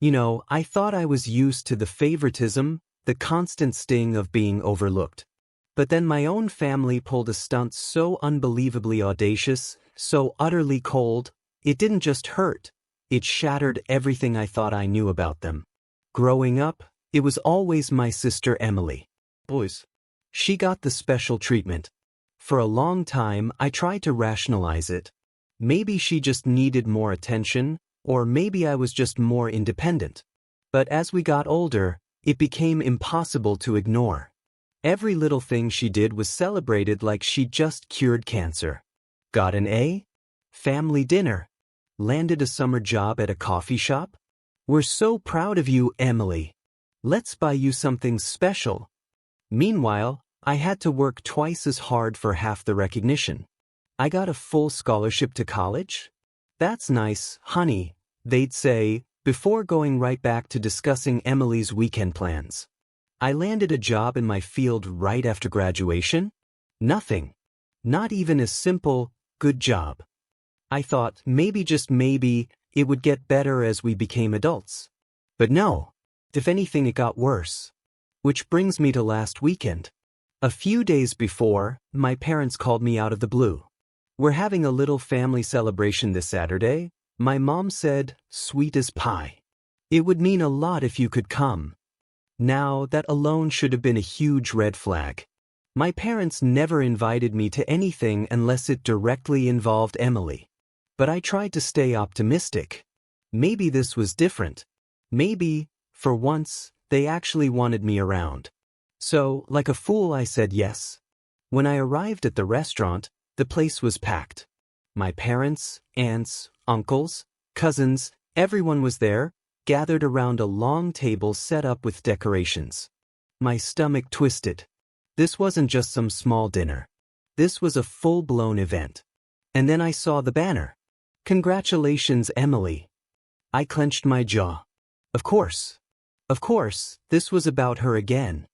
I thought I was used to the favoritism, the constant sting of being overlooked. But then my own family pulled a stunt so unbelievably audacious, so utterly cold, it didn't just hurt, it shattered everything I thought I knew about them. Growing up, it was always my sister Emily. Boys. She got the special treatment. For a long time, I tried to rationalize it. Maybe she just needed more attention, or maybe I was just more independent. But as we got older, it became impossible to ignore. Every little thing she did was celebrated like she'd just cured cancer. Got an A? Family dinner. Landed a summer job at a coffee shop? We're so proud of you, Emily. Let's buy you something special. Meanwhile, I had to work twice as hard for half the recognition. I got a full scholarship to college? That's nice, honey, they'd say, before going right back to discussing Emily's weekend plans. I landed a job in my field right after graduation? Nothing. Not even a simple, good job. I thought maybe, just maybe, it would get better as we became adults. But no. If anything, it got worse. Which brings me to last weekend. A few days before, my parents called me out of the blue. We're having a little family celebration this Saturday. My mom said, sweet as pie. It would mean a lot if you could come. Now, that alone should have been a huge red flag. My parents never invited me to anything unless it directly involved Emily. But I tried to stay optimistic. Maybe this was different. Maybe, for once, they actually wanted me around. So, like a fool, I said yes. When I arrived at the restaurant, the place was packed. My parents, aunts, uncles, cousins, everyone was there, gathered around a long table set up with decorations. My stomach twisted. This wasn't just some small dinner. This was a full-blown event. And then I saw the banner. Congratulations, Emily. I clenched my jaw. Of course. Of course, this was about her again.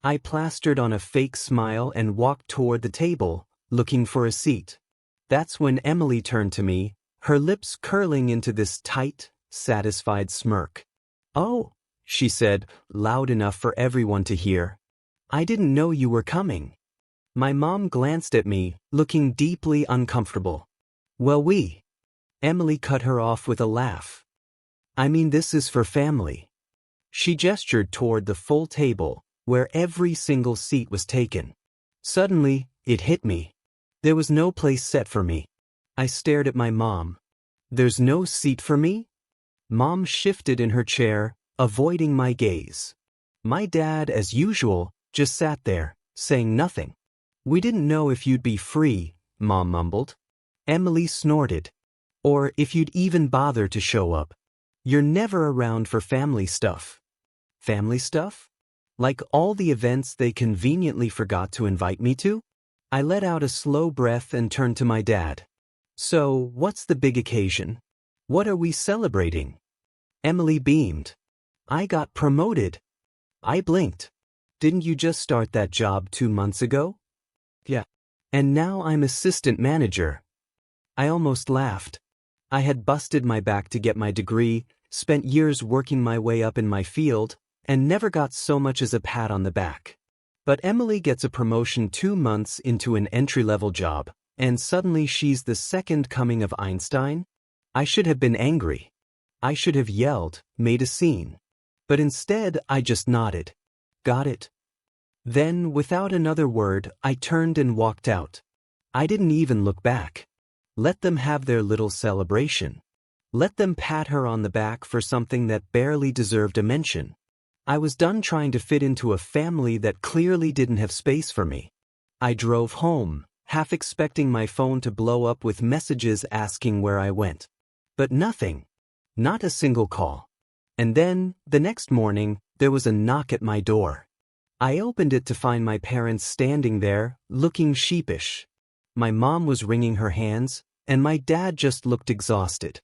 I plastered on a fake smile and walked toward the table, looking for a seat. That's when Emily turned to me, her lips curling into this tight, satisfied smirk. Oh, she said, loud enough for everyone to hear. I didn't know you were coming. My mom glanced at me, looking deeply uncomfortable. Well, Emily cut her off with a laugh. I mean, this is for family. She gestured toward the full table, where every single seat was taken. Suddenly, it hit me. There was no place set for me. I stared at my mom. There's no seat for me? Mom shifted in her chair, avoiding my gaze. My dad, as usual, just sat there, saying nothing. We didn't know if you'd be free, Mom mumbled. Emily snorted. Or if you'd even bother to show up. You're never around for family stuff. Family stuff? Like all the events they conveniently forgot to invite me to? I let out a slow breath and turned to my dad. So, what's the big occasion? What are we celebrating? Emily beamed. I got promoted. I blinked. Didn't you just start that job 2 months ago? Yeah. And now I'm assistant manager. I almost laughed. I had busted my back to get my degree, spent years working my way up in my field, and never got so much as a pat on the back. But Emily gets a promotion 2 months into an entry-level job, and suddenly she's the second coming of Einstein? I should have been angry. I should have yelled, made a scene. But instead, I just nodded. Got it. Then, without another word, I turned and walked out. I didn't even look back. Let them have their little celebration. Let them pat her on the back for something that barely deserved a mention. I was done trying to fit into a family that clearly didn't have space for me. I drove home, half expecting my phone to blow up with messages asking where I went. But nothing. Not a single call. And then, the next morning, there was a knock at my door. I opened it to find my parents standing there, looking sheepish. My mom was wringing her hands, and my dad just looked exhausted.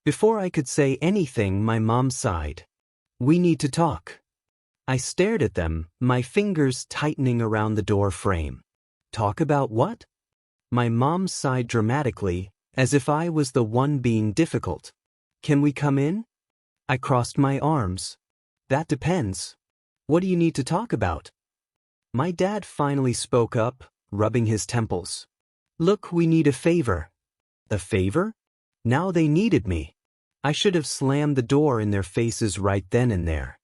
Before I could say anything, my mom sighed. We need to talk. I stared at them, my fingers tightening around the door frame. Talk about what? My mom sighed dramatically, as if I was the one being difficult. Can we come in? I crossed my arms. That depends. What do you need to talk about? My dad finally spoke up, rubbing his temples. Look, we need a favor. A favor? Now they needed me. I should have slammed the door in their faces right then and there.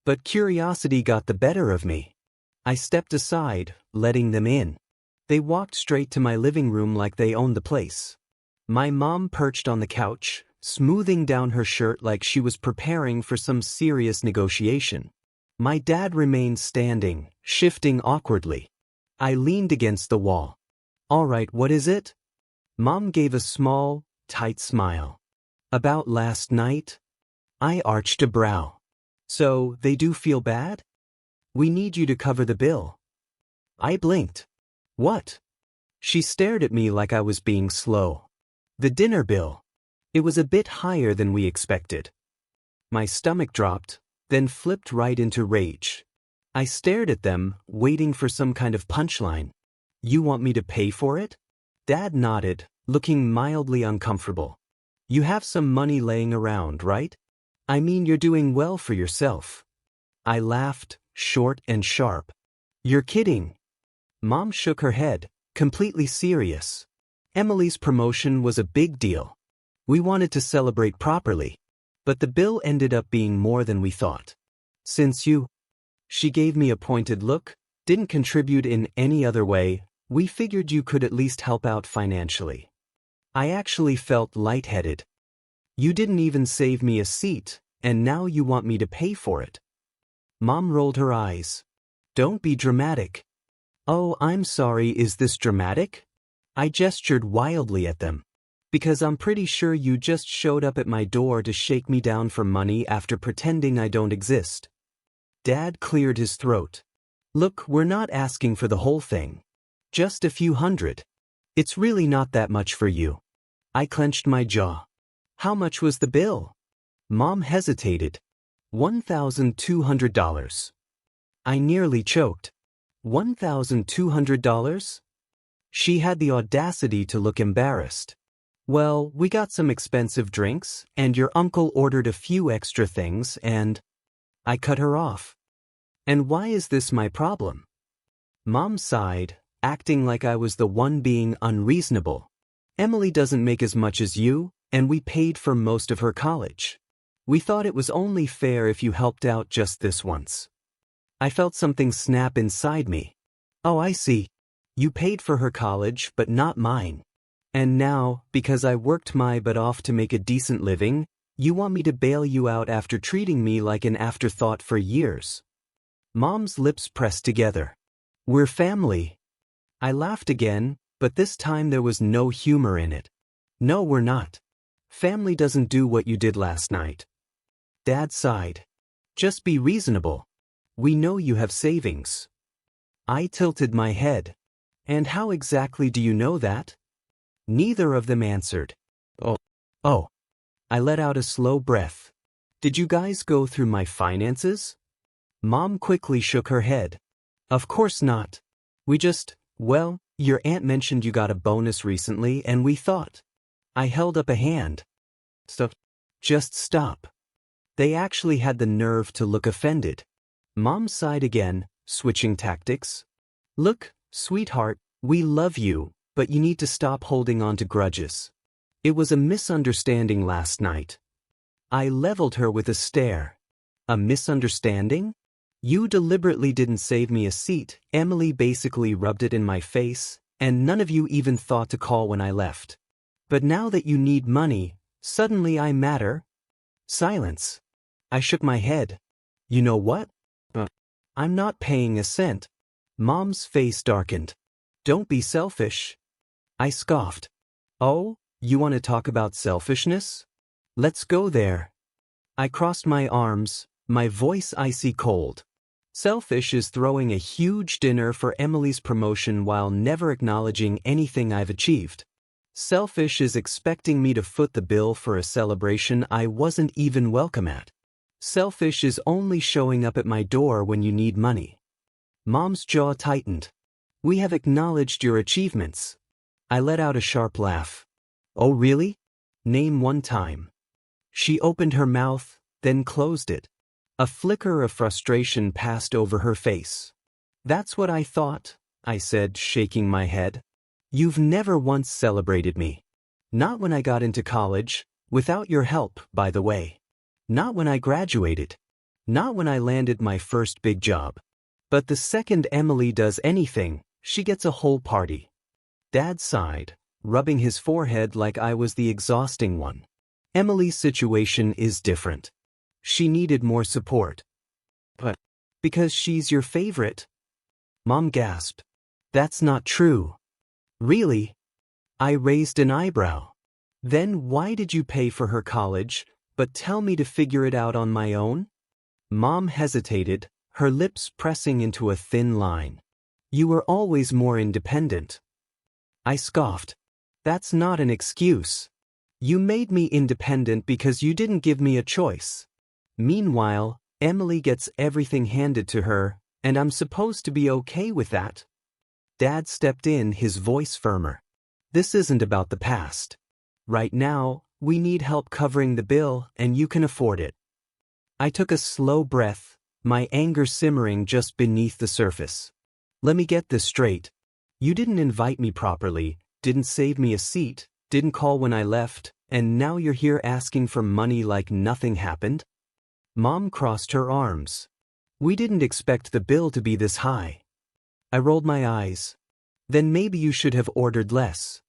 But curiosity got the better of me. I stepped aside, letting them in. They walked straight to my living room like they owned the place. My mom perched on the couch, smoothing down her shirt like she was preparing for some serious negotiation. My dad remained standing, shifting awkwardly. I leaned against the wall. All right, what is it? Mom gave a small, tight smile. About last night? I arched a brow. So, they do feel bad? We need you to cover the bill. I blinked. What? She stared at me like I was being slow. The dinner bill. It was a bit higher than we expected. My stomach dropped, then flipped right into rage. I stared at them, waiting for some kind of punchline. You want me to pay for it? Dad nodded, looking mildly uncomfortable. You have some money laying around, right? I mean, you're doing well for yourself. I laughed, short and sharp. You're kidding. Mom shook her head, completely serious. Emily's promotion was a big deal. We wanted to celebrate properly, but the bill ended up being more than we thought. Since you, she gave me a pointed look, didn't contribute in any other way, we figured you could at least help out financially. I actually felt lightheaded. You didn't even save me a seat, and now you want me to pay for it. Mom rolled her eyes. Don't be dramatic. Oh, I'm sorry, is this dramatic? I gestured wildly at them. Because I'm pretty sure you just showed up at my door to shake me down for money after pretending I don't exist. Dad cleared his throat. Look, we're not asking for the whole thing. Just a few hundred. It's really not that much for you. I clenched my jaw. How much was the bill? Mom hesitated. $1,200. I nearly choked. $1,200? She had the audacity to look embarrassed. Well, we got some expensive drinks, and your uncle ordered a few extra things, and... I cut her off. And why is this my problem? Mom sighed, acting like I was the one being unreasonable. Emily doesn't make as much as you, and we paid for most of her college. We thought it was only fair if you helped out just this once. I felt something snap inside me. Oh, I see. You paid for her college, but not mine. And now, because I worked my butt off to make a decent living, you want me to bail you out after treating me like an afterthought for years. Mom's lips pressed together. We're family. I laughed again, but this time there was no humor in it. No, we're not. Family doesn't do what you did last night. Dad sighed. Just be reasonable. We know you have savings. I tilted my head. And how exactly do you know that? Neither of them answered. Oh. I let out a slow breath. Did you guys go through my finances? Mom quickly shook her head. Of course not. Well, your aunt mentioned you got a bonus recently and we thought. I held up a hand. Stop. Just stop. They actually had the nerve to look offended. Mom sighed again, switching tactics. Look, sweetheart, we love you, but you need to stop holding on to grudges. It was a misunderstanding last night. I leveled her with a stare. A misunderstanding? You deliberately didn't save me a seat, Emily basically rubbed it in my face, and none of you even thought to call when I left. But now that you need money, suddenly I matter? Silence. I shook my head. You know what? I'm not paying a cent. Mom's face darkened. Don't be selfish. I scoffed. Oh, you want to talk about selfishness? Let's go there. I crossed my arms, my voice icy cold. Selfish is throwing a huge dinner for Emily's promotion while never acknowledging anything I've achieved. Selfish is expecting me to foot the bill for a celebration I wasn't even welcome at. Selfish is only showing up at my door when you need money. Mom's jaw tightened. We have acknowledged your achievements. I let out a sharp laugh. Oh really? Name one time. She opened her mouth, then closed it. A flicker of frustration passed over her face. "That's what I thought," I said, shaking my head. "You've never once celebrated me. Not when I got into college, without your help, by the way. Not when I graduated. Not when I landed my first big job. But the second Emily does anything, she gets a whole party." Dad sighed, rubbing his forehead like I was the exhausting one. "Emily's situation is different. She needed more support." "But because she's your favorite?" Mom gasped. "That's not true." "Really?" I raised an eyebrow. "Then why did you pay for her college, but tell me to figure it out on my own?" Mom hesitated, her lips pressing into a thin line. "You were always more independent." I scoffed. "That's not an excuse. You made me independent because you didn't give me a choice. Meanwhile, Emily gets everything handed to her, and I'm supposed to be okay with that." Dad stepped in, his voice firmer. "This isn't about the past. Right now, we need help covering the bill, and you can afford it." I took a slow breath, my anger simmering just beneath the surface. "Let me get this straight. You didn't invite me properly, didn't save me a seat, didn't call when I left, and now you're here asking for money like nothing happened?" Mom crossed her arms. "We didn't expect the bill to be this high." I rolled my eyes. "Then maybe you should have ordered less."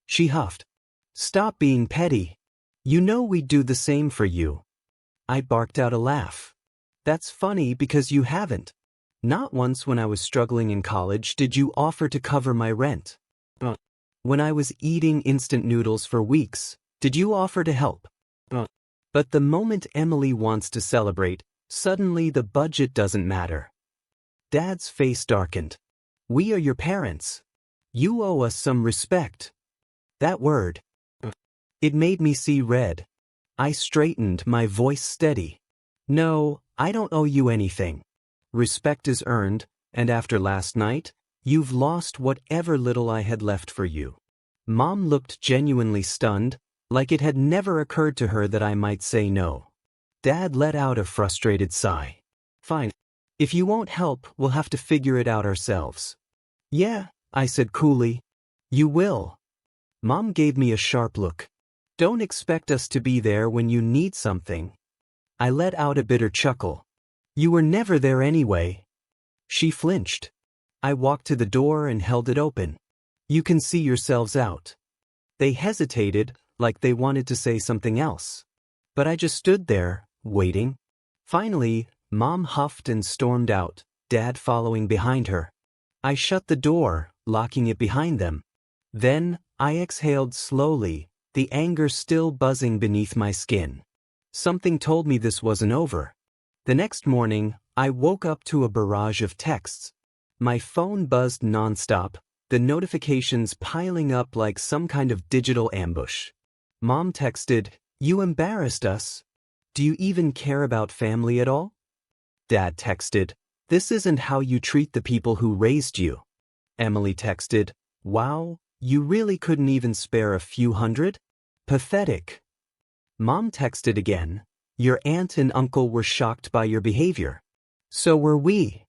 She huffed. "Stop being petty. You know we'd do the same for you." I barked out a laugh. "That's funny because you haven't. Not once when I was struggling in college did you offer to cover my rent. When I was eating instant noodles for weeks, did you offer to help? But the moment Emily wants to celebrate, suddenly the budget doesn't matter." Dad's face darkened. "We are your parents. You owe us some respect." That word. It made me see red. I straightened, my voice steady. "No, I don't owe you anything. Respect is earned, and after last night, you've lost whatever little I had left for you." Mom looked genuinely stunned, like it had never occurred to her that I might say no. Dad let out a frustrated sigh. "Fine. If you won't help, we'll have to figure it out ourselves." "Yeah," I said coolly. "You will." Mom gave me a sharp look. "Don't expect us to be there when you need something." I let out a bitter chuckle. "You were never there anyway." She flinched. I walked to the door and held it open. "You can see yourselves out." They hesitated, like they wanted to say something else. But I just stood there, waiting. Finally, Mom huffed and stormed out, Dad following behind her. I shut the door, locking it behind them. Then, I exhaled slowly, the anger still buzzing beneath my skin. Something told me this wasn't over. The next morning, I woke up to a barrage of texts. My phone buzzed nonstop, the notifications piling up like some kind of digital ambush. Mom texted, "You embarrassed us. Do you even care about family at all?" Dad texted, "This isn't how you treat the people who raised you." Emily texted, "Wow, you really couldn't even spare a few hundred? Pathetic." Mom texted again, "Your aunt and uncle were shocked by your behavior. So were we."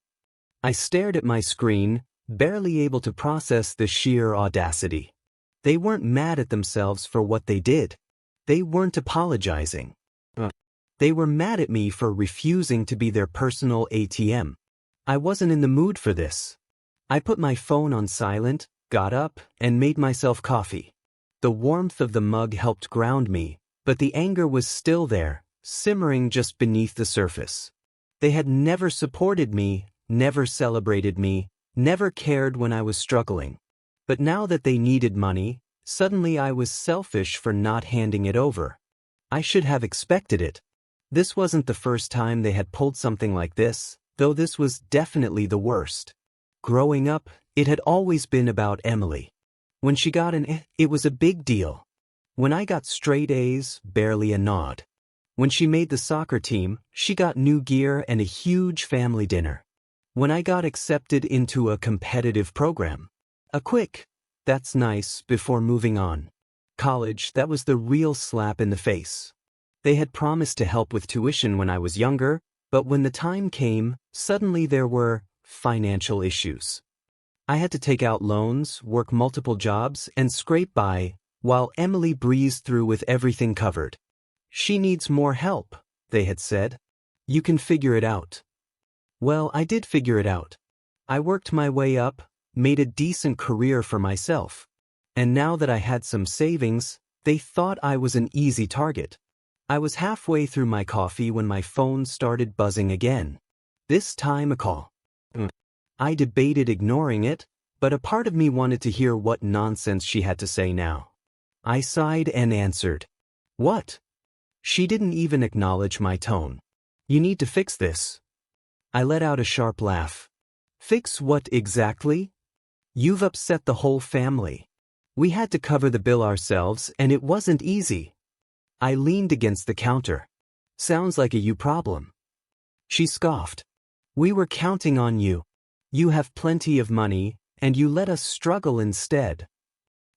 I stared at my screen, barely able to process the sheer audacity. They weren't mad at themselves for what they did. They weren't apologizing. They were mad at me for refusing to be their personal ATM. I wasn't in the mood for this. I put my phone on silent, got up, and made myself coffee. The warmth of the mug helped ground me, but the anger was still there, simmering just beneath the surface. They had never supported me, never celebrated me, never cared when I was struggling. But now that they needed money, suddenly I was selfish for not handing it over. I should have expected it. This wasn't the first time they had pulled something like this, though this was definitely the worst. Growing up, it had always been about Emily. When she got an A, it was a big deal. When I got straight A's, barely a nod. When she made the soccer team, she got new gear and a huge family dinner. When I got accepted into a competitive program, a quick, "That's nice," before moving on. College, that was the real slap in the face. They had promised to help with tuition when I was younger, but when the time came, suddenly there were financial issues. I had to take out loans, work multiple jobs, and scrape by, while Emily breezed through with everything covered. She needs more help, they had said. You can figure it out. Well, I did figure it out. I worked my way up, made a decent career for myself. And now that I had some savings, they thought I was an easy target. I was halfway through my coffee when my phone started buzzing again. This time a call. I debated ignoring it, but a part of me wanted to hear what nonsense she had to say now. I sighed and answered. What? She didn't even acknowledge my tone. You need to fix this. I let out a sharp laugh. Fix what exactly? You've upset the whole family. We had to cover the bill ourselves, and it wasn't easy. I leaned against the counter. Sounds like a you problem. She scoffed. We were counting on you. You have plenty of money, and you let us struggle instead.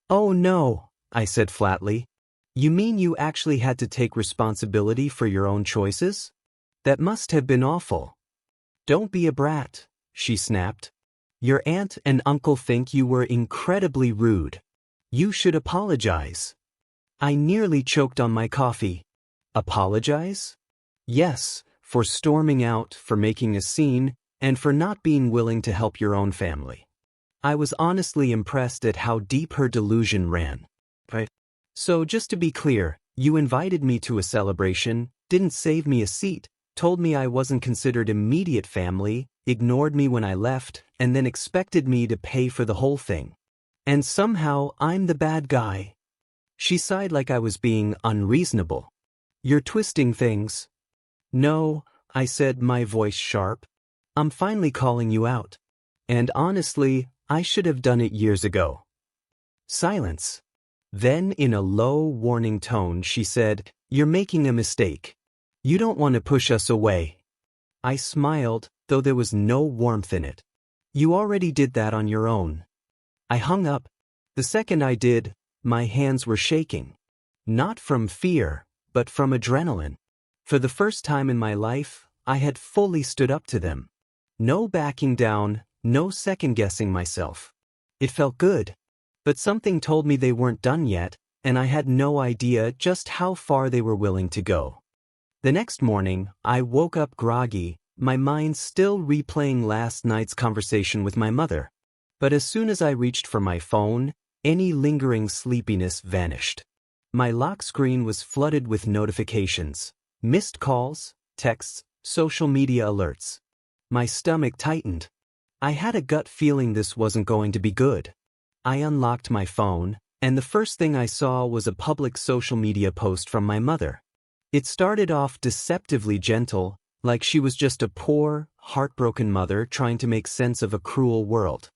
Oh no, I said flatly. You mean you actually had to take responsibility for your own choices? That must have been awful. Don't be a brat, she snapped. Your aunt and uncle think you were incredibly rude. You should apologize. I nearly choked on my coffee. Apologize? Yes, for storming out, for making a scene, and for not being willing to help your own family. I was honestly impressed at how deep her delusion ran. Right. So just to be clear, you invited me to a celebration, didn't save me a seat, told me I wasn't considered immediate family, ignored me when I left, and then expected me to pay for the whole thing. And somehow I'm the bad guy. She sighed like I was being unreasonable. You're twisting things. No, I said, my voice sharp. I'm finally calling you out. And honestly, I should have done it years ago. Silence. Then in a low, warning tone, she said, You're making a mistake. You don't want to push us away. I smiled, though there was no warmth in it. You already did that on your own. I hung up. The second I did, my hands were shaking. Not from fear, but from adrenaline. For the first time in my life, I had fully stood up to them. No backing down, no second-guessing myself. It felt good. But something told me they weren't done yet, and I had no idea just how far they were willing to go. The next morning, I woke up groggy, my mind still replaying last night's conversation with my mother. But as soon as I reached for my phone, any lingering sleepiness vanished. My lock screen was flooded with notifications, missed calls, texts, social media alerts. My stomach tightened. I had a gut feeling this wasn't going to be good. I unlocked my phone, and the first thing I saw was a public social media post from my mother. It started off deceptively gentle, like she was just a poor, heartbroken mother trying to make sense of a cruel world.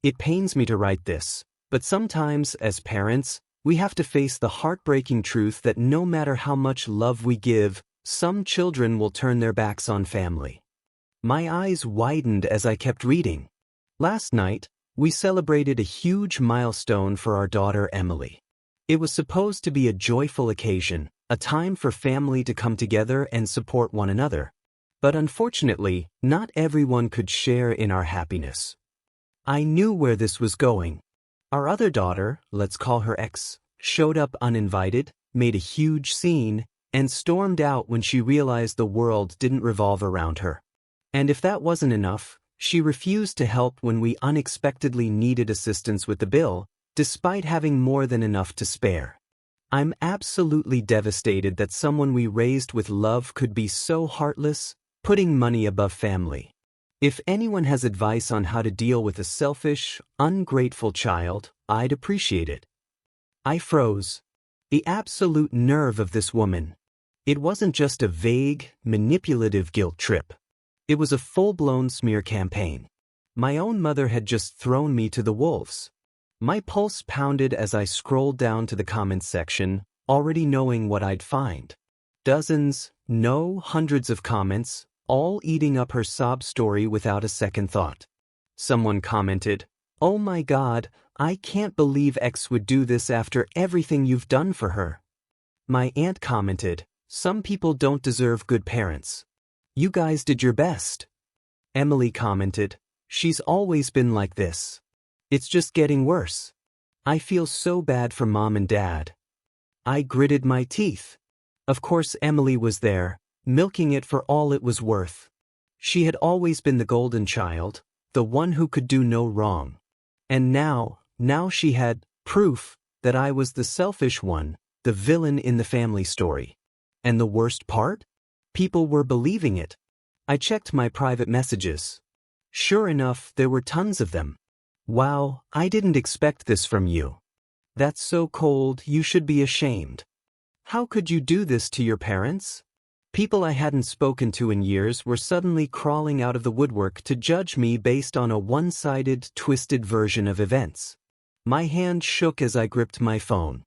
It pains me to write this, but sometimes, as parents, we have to face the heartbreaking truth that no matter how much love we give, some children will turn their backs on family. My eyes widened as I kept reading. Last night, we celebrated a huge milestone for our daughter Emily. It was supposed to be a joyful occasion, a time for family to come together and support one another. But unfortunately, not everyone could share in our happiness. I knew where this was going. Our other daughter, let's call her X, showed up uninvited, made a huge scene, and stormed out when she realized the world didn't revolve around her. And if that wasn't enough, she refused to help when we unexpectedly needed assistance with the bill, despite having more than enough to spare. I'm absolutely devastated that someone we raised with love could be so heartless, putting money above family. If anyone has advice on how to deal with a selfish, ungrateful child, I'd appreciate it. I froze. The absolute nerve of this woman. It wasn't just a vague, manipulative guilt trip. It was a full-blown smear campaign. My own mother had just thrown me to the wolves. My pulse pounded as I scrolled down to the comments section, already knowing what I'd find. Dozens, no, hundreds of comments, all eating up her sob story without a second thought. Someone commented, "Oh my God, I can't believe X would do this after everything you've done for her." My aunt commented, Some people don't deserve good parents. You guys did your best. Emily commented, she's always been like this. It's just getting worse. I feel so bad for Mom and Dad. I gritted my teeth. Of course Emily was there, milking it for all it was worth. She had always been the golden child, the one who could do no wrong. And now she had proof that I was the selfish one, the villain in the family story. And the worst part? People were believing it. I checked my private messages. Sure enough, there were tons of them. Wow, I didn't expect this from you. That's so cold, you should be ashamed. How could you do this to your parents? People I hadn't spoken to in years were suddenly crawling out of the woodwork to judge me based on a one-sided, twisted version of events. My hand shook as I gripped my phone.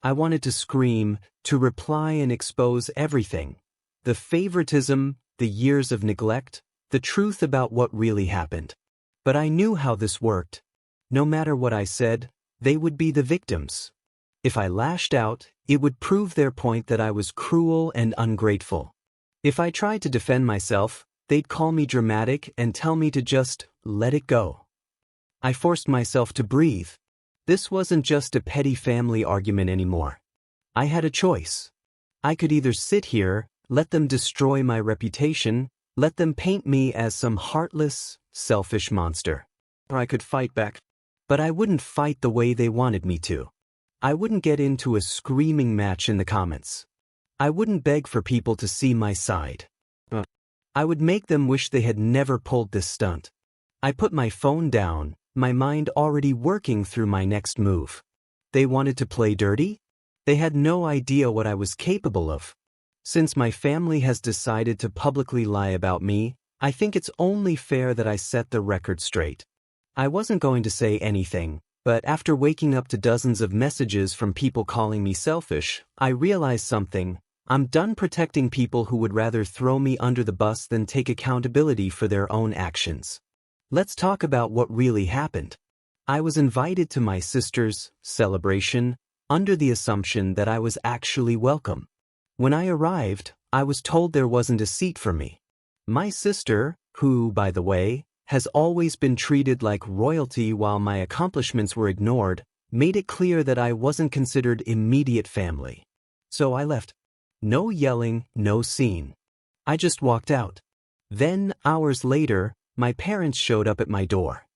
I wanted to scream, to reply and expose everything. The favoritism, the years of neglect, the truth about what really happened. But I knew how this worked. No matter what I said, they would be the victims. If I lashed out, it would prove their point that I was cruel and ungrateful. If I tried to defend myself, they'd call me dramatic and tell me to just let it go. I forced myself to breathe. This wasn't just a petty family argument anymore. I had a choice. I could either sit here, let them destroy my reputation, let them paint me as some heartless, selfish monster. Or I could fight back. But I wouldn't fight the way they wanted me to. I wouldn't get into a screaming match in the comments. I wouldn't beg for people to see my side. I would make them wish they had never pulled this stunt. I put my phone down, my mind already working through my next move. They wanted to play dirty? They had no idea what I was capable of. Since my family has decided to publicly lie about me, I think it's only fair that I set the record straight. I wasn't going to say anything, but after waking up to dozens of messages from people calling me selfish, I realized something. I'm done protecting people who would rather throw me under the bus than take accountability for their own actions. Let's talk about what really happened. I was invited to my sister's celebration under the assumption that I was actually welcome. When I arrived, I was told there wasn't a seat for me. My sister, who, by the way, has always been treated like royalty while my accomplishments were ignored, made it clear that I wasn't considered immediate family. So I left. No yelling, no scene. I just walked out. Then, hours later, my parents showed up at my door.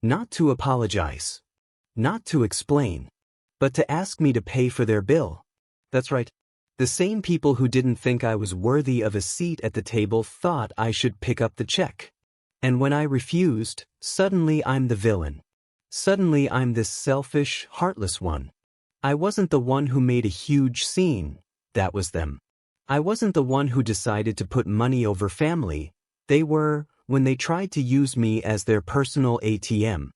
Not to apologize. Not to explain. But to ask me to pay for their bill. That's right. The same people who didn't think I was worthy of a seat at the table thought I should pick up the check. And when I refused, suddenly I'm the villain. Suddenly I'm this selfish, heartless one. I wasn't the one who made a huge scene. That was them. I wasn't the one who decided to put money over family. They were, when they tried to use me as their personal ATM.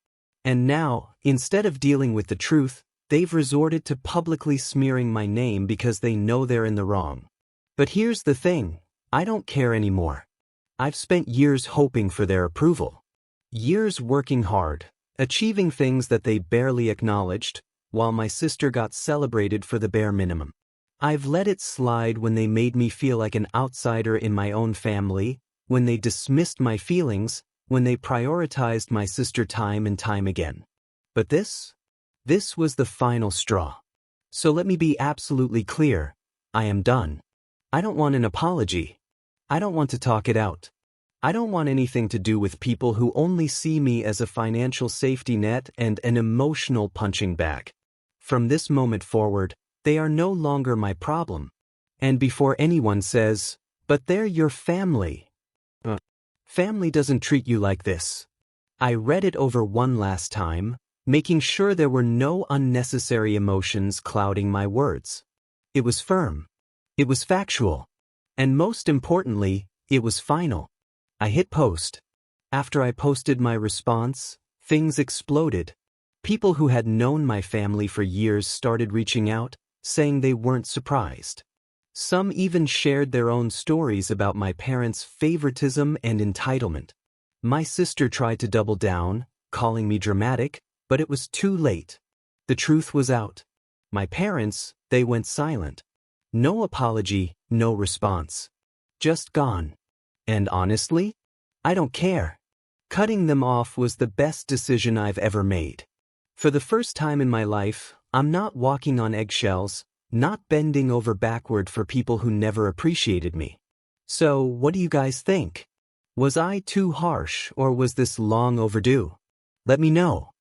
And now, instead of dealing with the truth, they've resorted to publicly smearing my name because they know they're in the wrong. But here's the thing, I don't care anymore. I've spent years hoping for their approval. Years working hard, achieving things that they barely acknowledged, while my sister got celebrated for the bare minimum. I've let it slide when they made me feel like an outsider in my own family, when they dismissed my feelings, when they prioritized my sister time and time again. But this was the final straw. So let me be absolutely clear, I am done. I don't want an apology. I don't want to talk it out. I don't want anything to do with people who only see me as a financial safety net and an emotional punching bag. From this moment forward, they are no longer my problem. And before anyone says, but they're your family. Family doesn't treat you like this. I read it over one last time, making sure there were no unnecessary emotions clouding my words. It was firm. It was factual. And most importantly, it was final. I hit post. After I posted my response, things exploded. People who had known my family for years started reaching out, saying they weren't surprised. Some even shared their own stories about my parents' favoritism and entitlement. My sister tried to double down, calling me dramatic, but it was too late. The truth was out. My parents, they went silent. No apology, no response. Just gone. And honestly, I don't care. Cutting them off was the best decision I've ever made. For the first time in my life, I'm not walking on eggshells, not bending over backward for people who never appreciated me. So, what do you guys think? Was I too harsh, or was this long overdue? Let me know.